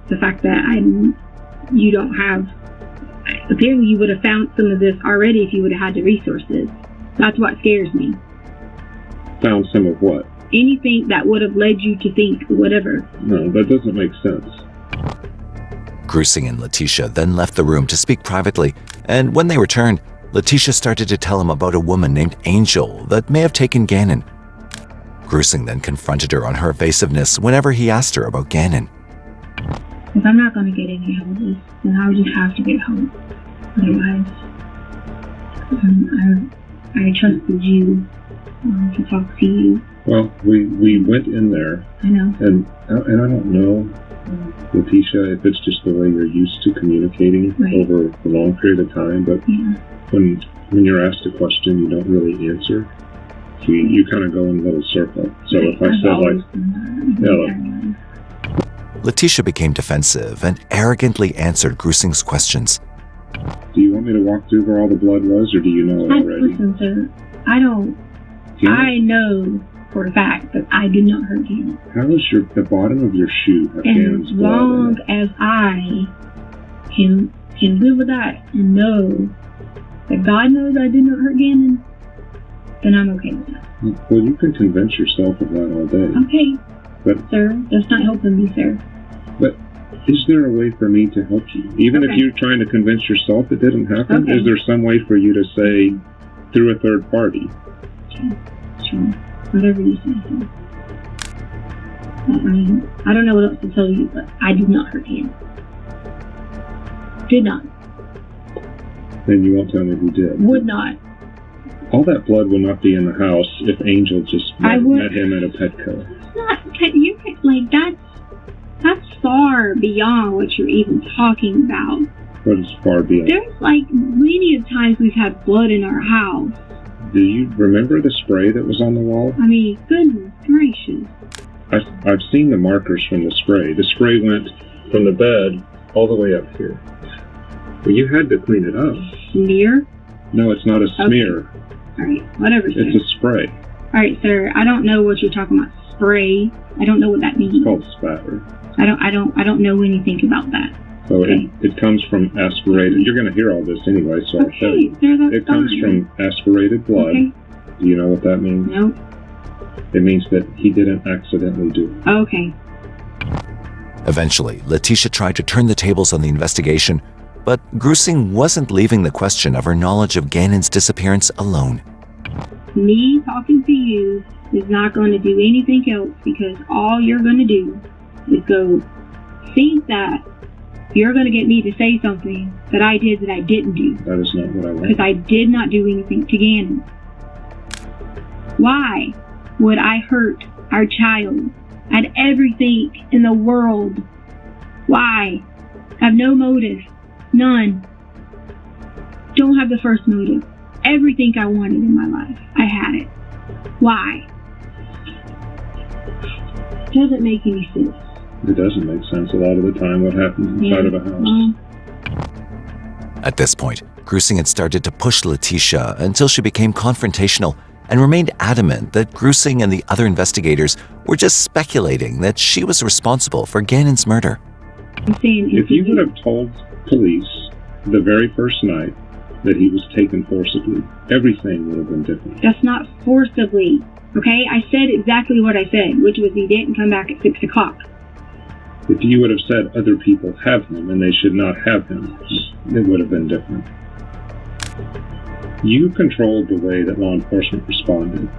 the fact that you don't have. Apparently, you would have found some of this already if you would have had the resources. That's what scares me.
Found some of what?
Anything that would have led you to think whatever.
No, that doesn't make sense.
Grusing and Letecia then left the room to speak privately, and when they returned, Letecia started to tell him about a woman named Angel that may have taken Gannon. Grusing then confronted her on her evasiveness whenever he asked her about Gannon.
If I'm not going to get any help, then I would just have to get help. Otherwise, I trusted you to talk to you.
Well, we went in there.
I know.
And I don't know, Letecia, if it's just the way you're used to communicating over a long period of time, but when you're asked a question, you don't really answer. You kind of go in a little circle. So if I said
Letecia became defensive and arrogantly answered Grusing's questions.
Do you want me to walk through where all the blood was, or do you know it already?
Listen, sir, I don't. I know for a fact that I did not hurt Gannon.
How does the bottom of your shoe have Gannon's blood?
As long as I can live with that and know that God knows I did not hurt Gannon, then I'm okay with that.
Well, you can convince yourself of that all day.
Okay.
But,
sir, that's not helping me, sir.
But is there a way for me to help you? Even if you're trying to convince yourself it didn't happen, is there some way for you to say through a third party?
Sure. Whatever you say, sir. I mean, I don't know what else to tell you, but I did not hurt him. Did not.
Then you won't tell me who did.
Would not.
All that blood will not be in the house if Angel just met him at a Petco.
You like that's far beyond what you're even talking about.
What is far beyond?
There's like many of times we've had blood in our house.
Do you remember the spray that was on the wall?
I mean, goodness gracious.
I've seen the markers from the spray. The spray went from the bed all the way up here. Well, you had to clean it up.
Smear?
No, it's not a smear.
Okay. All right, whatever, sir.
It's a spray.
All right, sir. I don't know what you're talking about. Spray. I don't know what that means.
It's called spatter.
I don't know anything about that.
So
okay.
it comes from aspirated. You're going to hear all this anyway, so I'll tell you. It comes from aspirated blood.
Okay.
Do you know what that means?
No.
It means that he didn't accidentally do it.
Okay.
Eventually, Letecia tried to turn the tables on the investigation, but Grusing wasn't leaving the question of her knowledge of Gannon's disappearance alone.
Me talking to you is not going to do anything else, because all you're going to do is go think that you're going to get me to say something that I did that I didn't do.
That is not what I want.
Because I did not do anything to Gannon. Why would I hurt our child? I had everything in the world. Why? I have no motive. None. Don't have the first motive. Everything I wanted in my life, I had it. Why? Doesn't make any sense.
It doesn't make sense a lot of the time what happens inside of a house.
At this point, Grusing had started to push Letecia until she became confrontational and remained adamant that Grusing and the other investigators were just speculating that she was responsible for Gannon's murder.
If you would have told police the very first night that he was taken forcibly, everything would have been different.
That's not forcibly, okay? I said exactly what I said, which was he didn't come back at 6 o'clock.
If you would have said other people have him and they should not have him, it would have been different. You controlled the way that law enforcement responded.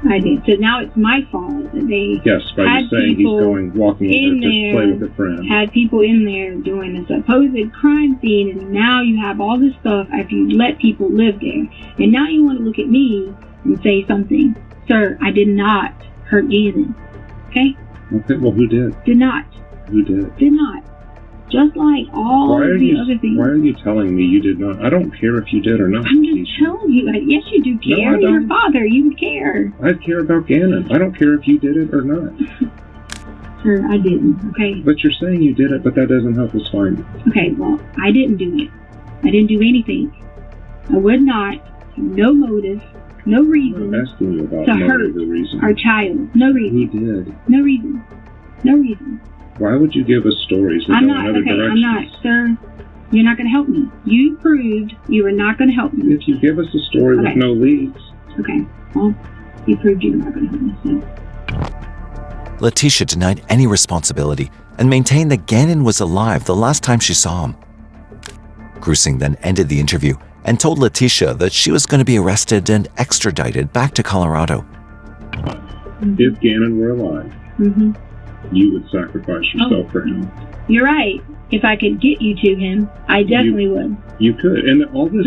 I did. So now it's my fault that they
yes, by you saying he's walking over to play with a friend.
Had people in there doing a supposed crime scene, and now you have all this stuff after you let people live there. And now you want to look at me and say something. Sir, I did not hurt Gannon. Okay?
Okay, well, who did?
Did not.
Who did?
Did not. Just like all of the other things.
Why are you telling me you did not? I don't care if you did or not.
I'm just telling you. Yes, you do care.
No, I don't.
Your father, you would care.
I care about Gannon. I don't care if you did it or not.
Sir, I didn't, okay?
But you're saying you did it, but that doesn't help us find it.
Okay, well, I didn't do it. I didn't do anything. I would not, no motive, no reason
I'm asking you about
to hurt
reason.
our child. No reason.
Who did?
No reason. No reason.
Why would you give us stories that go in other directions?
I'm not, sir. You're not going to help me. You proved you were not going to help me.
If you give us a story with no leads.
Okay, well, you proved you were not going to help me, so.
Letecia denied any responsibility and maintained that Gannon was alive the last time she saw him. Grusing then ended the interview and told Letecia that she was going to be arrested and extradited back to Colorado.
If Gannon were alive, you would sacrifice yourself for him.
You're right. If I could get you to him, I definitely would.
You could. And all this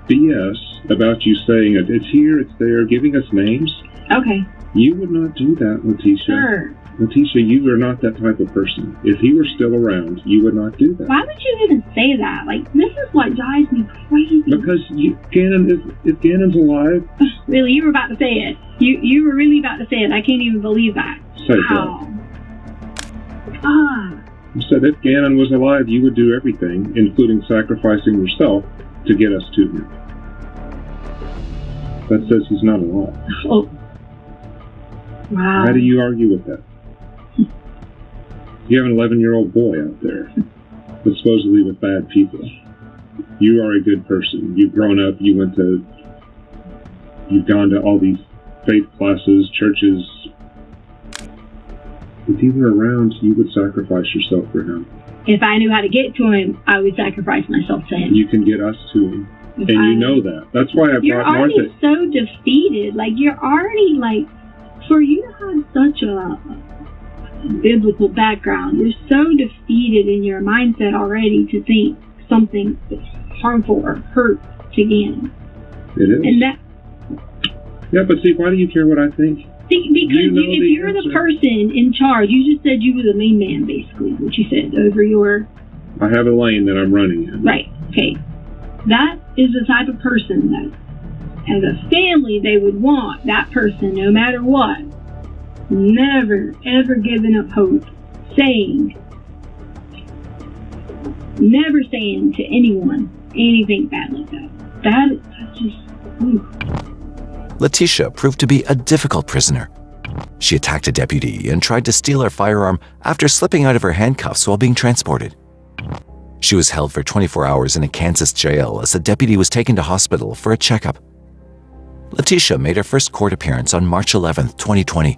BS about you saying it's here, it's there, giving us names.
Okay.
You would not do that, Letecia.
Sure.
Letecia, you are not that type of person. If he were still around, you would not do that.
Why would you even say that? Like, this is what drives me crazy.
Because if Gannon's alive...
Really, you were about to say it. You were really about to say it. I can't even believe that.
Say
wow.
that.
Ah.
You said if Gannon was alive, you would do everything, including sacrificing yourself, to get us to him. That says he's not alive.
Oh. Wow.
How do you argue with that? You have an 11-year-old boy out there, but supposedly with bad people. You are a good person. You've grown up, you've gone to all these faith classes, churches. If he were around, you would sacrifice yourself for him.
If I knew how to get to him, I would sacrifice myself to him.
You can get us to him. And you know that. That's why I brought Martha.
You're already so defeated. Like, you're already, like, for you to have such a biblical background, you're so defeated in your mindset already to think something that's harmful or hurt to Gannon.
It is.
And that...
Yeah, but see, why do you care what I think?
Because if you're the person in charge, you just said you were the main man, basically, what you said, over your
I have a lane that I'm running in.
Right. Okay. That is the type of person that, as a family, they would want that person no matter what. Never, ever giving up hope. Never saying to anyone anything bad like that. That's just... Ooh.
Letecia proved to be a difficult prisoner. She attacked a deputy and tried to steal her firearm after slipping out of her handcuffs while being transported. She was held for 24 hours in a Kansas jail as the deputy was taken to hospital for a checkup. Letecia made her first court appearance on March 11, 2020.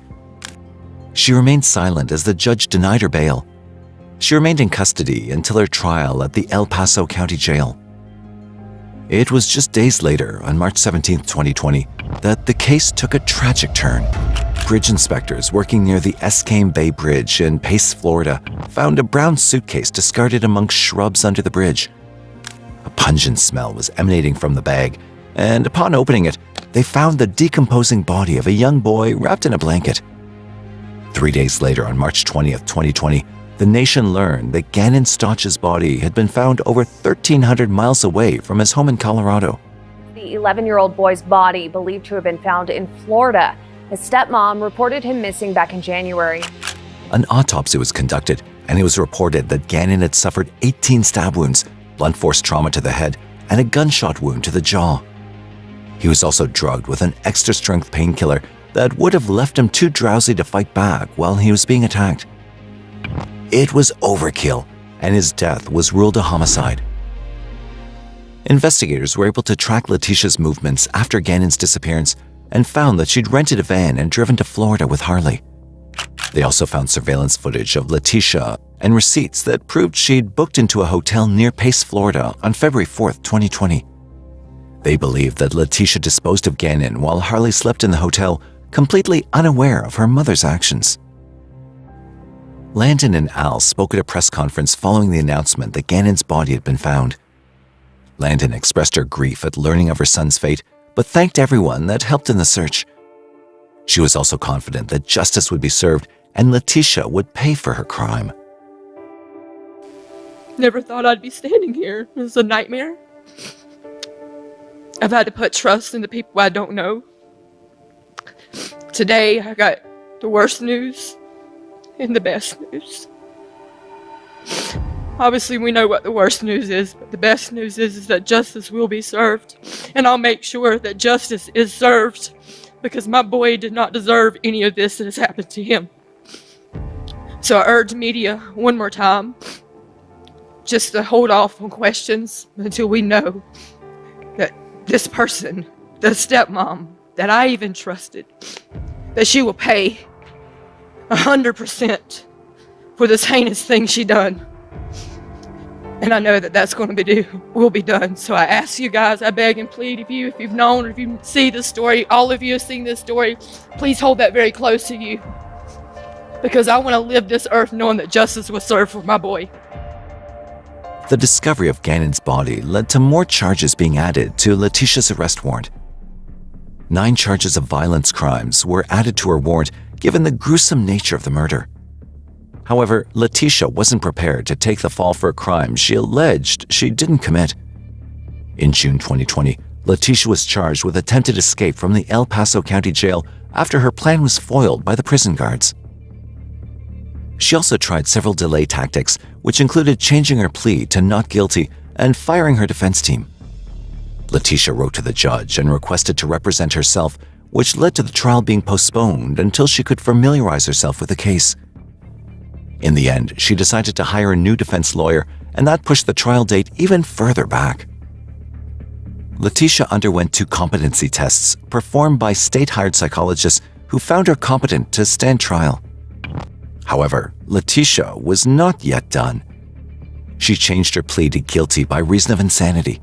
She remained silent as the judge denied her bail. She remained in custody until her trial at the El Paso County Jail. It was just days later, on March 17, 2020, that the case took a tragic turn. Bridge inspectors working near the Escame Bay Bridge in Pace, Florida, found a brown suitcase discarded amongst shrubs under the bridge. A pungent smell was emanating from the bag, and upon opening it, they found the decomposing body of a young boy wrapped in a blanket. 3 days later, on March 20th, 2020, the nation learned that Gannon Stauch's body had been found over 1,300 miles away from his home in Colorado.
The 11-year-old boy's body believed to have been found in Florida. His stepmom reported him missing back in January.
An autopsy was conducted, and it was reported that Gannon had suffered 18 stab wounds, blunt force trauma to the head, and a gunshot wound to the jaw. He was also drugged with an extra-strength painkiller that would have left him too drowsy to fight back while he was being attacked. It was overkill, and his death was ruled a homicide. Investigators were able to track Letecia's movements after Gannon's disappearance and found that she'd rented a van and driven to Florida with Harley. They also found surveillance footage of Letecia and receipts that proved she'd booked into a hotel near Pace, Florida on February 4th, 2020. They believed that Letecia disposed of Gannon while Harley slept in the hotel, completely unaware of her mother's actions. Landon and Al spoke at a press conference following the announcement that Gannon's body had been found. Landon expressed her grief at learning of her son's fate, but thanked everyone that helped in the search. She was also confident that justice would be served and Letecia would pay for her crime.
Never thought I'd be standing here. It was a nightmare. I've had to put trust in the people I don't know. Today, I got the worst news and the best news. Obviously, we know what the worst news is, but the best news is that justice will be served. And I'll make sure that justice is served because my boy did not deserve any of this that has happened to him. So I urge media one more time just to hold off on questions until we know that this person, the stepmom that I even trusted, that she will pay 100% for this heinous thing she done. And I know that that's going to will be done. So I ask you guys, I beg and plead if you've known or if you see this story, all of you have seen this story, please hold that very close to you. Because I want to live this earth knowing that justice was served for my boy.
The discovery of Gannon's body led to more charges being added to Letecia's arrest warrant. 9 charges of violence crimes were added to her warrant given the gruesome nature of the murder. However, Letecia wasn't prepared to take the fall for a crime she alleged she didn't commit. In June 2020, Letecia was charged with attempted escape from the El Paso County Jail after her plan was foiled by the prison guards. She also tried several delay tactics, which included changing her plea to not guilty and firing her defense team. Letecia wrote to the judge and requested to represent herself, which led to the trial being postponed until she could familiarize herself with the case. In the end, she decided to hire a new defense lawyer, and that pushed the trial date even further back. Letecia underwent 2 competency tests performed by state-hired psychologists who found her competent to stand trial. However, Letecia was not yet done. She changed her plea to guilty by reason of insanity.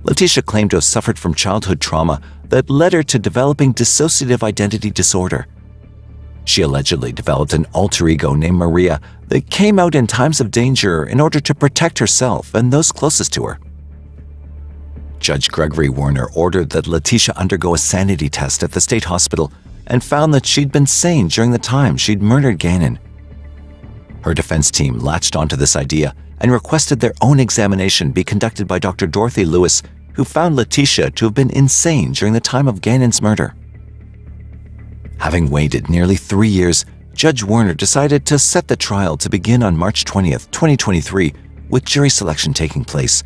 Letecia claimed to have suffered from childhood trauma that led her to developing dissociative identity disorder. She allegedly developed an alter ego named Maria that came out in times of danger in order to protect herself and those closest to her. Judge Gregory Warner ordered that Letecia undergo a sanity test at the state hospital and found that she'd been sane during the time she'd murdered Gannon. Her defense team latched onto this idea and requested their own examination be conducted by Dr. Dorothy Lewis, who found Letecia to have been insane during the time of Gannon's murder. Having waited nearly 3 years, Judge Warner decided to set the trial to begin on March 20th, 2023, with jury selection taking place.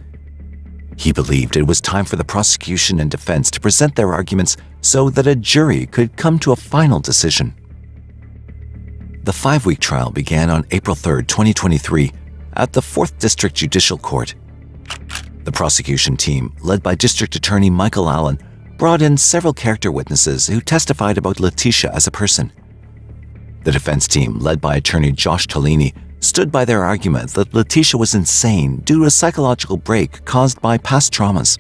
He believed it was time for the prosecution and defense to present their arguments so that a jury could come to a final decision. The 5-week trial began on April 3, 2023, at the 4th District Judicial Court. The prosecution team, led by District Attorney Michael Allen, brought in several character witnesses who testified about Letecia as a person. The defense team, led by attorney Josh Tolini, stood by their argument that Letecia was insane due to a psychological break caused by past traumas.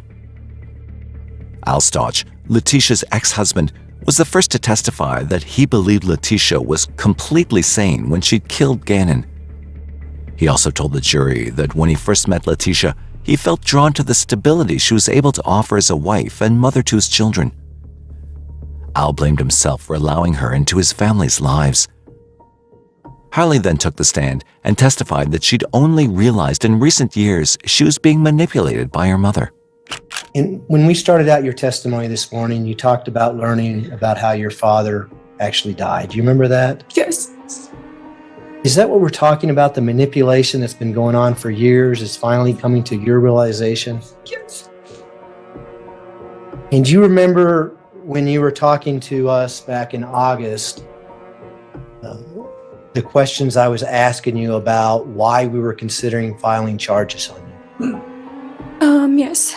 Al Stauch, Letecia's ex-husband, was the first to testify that he believed Letecia was completely sane when she'd killed Gannon. He also told the jury that when he first met Letecia, he felt drawn to the stability she was able to offer as a wife and mother to his children. Al blamed himself for allowing her into his family's lives. Harley then took the stand and testified that she'd only realized in recent years she was being manipulated by her mother.
And when we started out your testimony this morning, you talked about learning about how your father actually died. Do you remember that?
Yes.
Is that what we're talking about? The manipulation that's been going on for years is finally coming to your realization?
Yes.
And do you remember when you were talking to us back in August, the questions I was asking you about why we were considering filing charges on you?
Yes.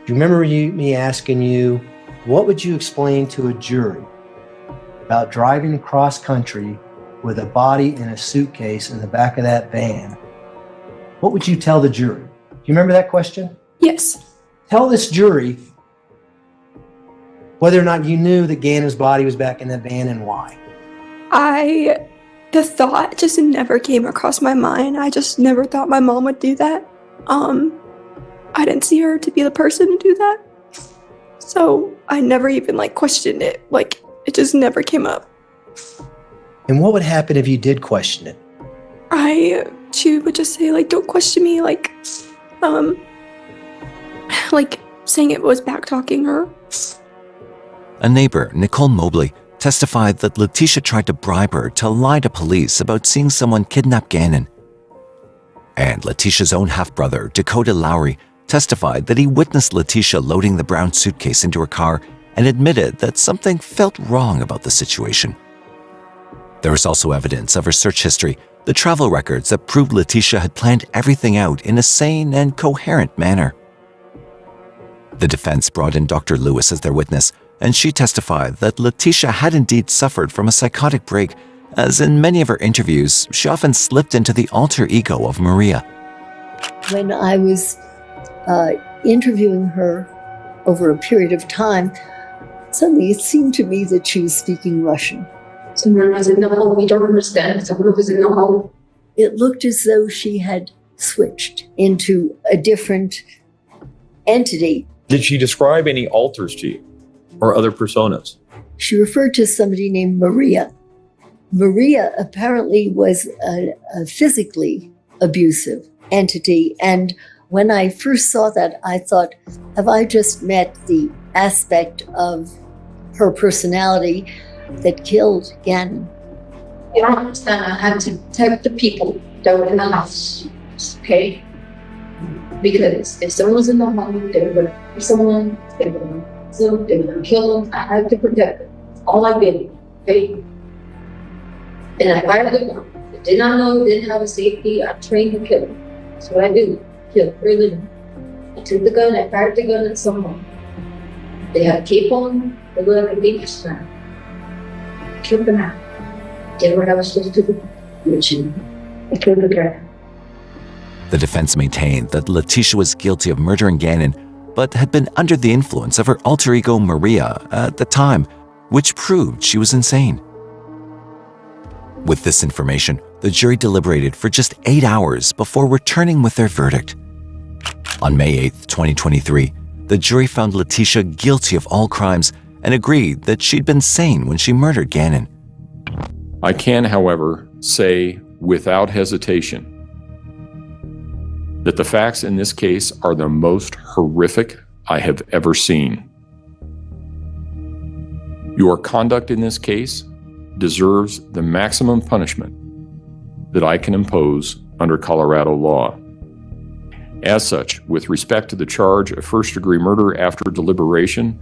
Do you remember me asking you, what would you explain to a jury about driving cross country with a body in a suitcase in the back of that van? What would you tell the jury? Do you remember that question?
Yes.
Tell this jury whether or not you knew that Gannon's body was back in that van and why.
The thought just never came across my mind. I just never thought my mom would do that. I didn't see her to be the person to do that. So I never even questioned it. It just never came up.
And what would happen if you did question it?
She would just say, don't question me, saying it was back talking her.
A neighbor, Nicole Mobley, testified that Letecia tried to bribe her to lie to police about seeing someone kidnap Gannon. And Letecia's own half-brother, Dakota Lowry, testified that he witnessed Letecia loading the brown suitcase into her car and admitted that something felt wrong about the situation. There was also evidence of her search history, the travel records that proved Letecia had planned everything out in a sane and coherent manner. The defense brought in Dr. Lewis as their witness, and she testified that Letecia had indeed suffered from a psychotic break, as in many of her interviews, she often slipped into the alter ego of Maria.
When I was interviewing her over a period of time, suddenly it seemed to me that she was speaking Russian.
Someone was in the hall, we don't understand. Someone was in the hall.
It looked as though she had switched into a different entity.
Did she describe any alters to you or other personas?
She referred to somebody named Maria. Maria apparently was a physically abusive entity. And when I first saw that, I thought, have I just met the aspect of her personality that killed Gannon?
You don't understand. I had to protect the people that were in the house, okay? Because if someone was in the home, they were going to kill someone, they were going to kill them. I had to protect them. All I did, okay? And I fired the gun. I did not know, didn't have a safety. I trained to kill them. That's what I do. Kill for a living. I took the gun, I fired the gun at someone. They had a cape on, they looked like a dangerous man. Killed them out. Did what I was supposed to do. I killed the guy.
The defense maintained that Letecia was guilty of murdering Gannon, but had been under the influence of her alter ego Maria at the time, which proved she was insane. With this information, the jury deliberated for just 8 hours before returning with their verdict. On May 8, 2023, the jury found Letecia guilty of all crimes and agreed that she'd been sane when she murdered Gannon.
I can, however, say without hesitation
that the facts in this case are the most horrific I have ever seen. Your conduct in this case deserves the maximum punishment that I can impose under Colorado law. As such, with respect to the charge of first-degree murder after deliberation,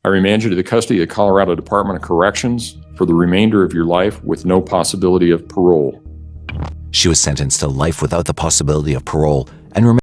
I remand you to the custody of the Colorado Department of Corrections for the remainder of your life with no possibility of parole.
She was sentenced to life without the possibility of parole and remained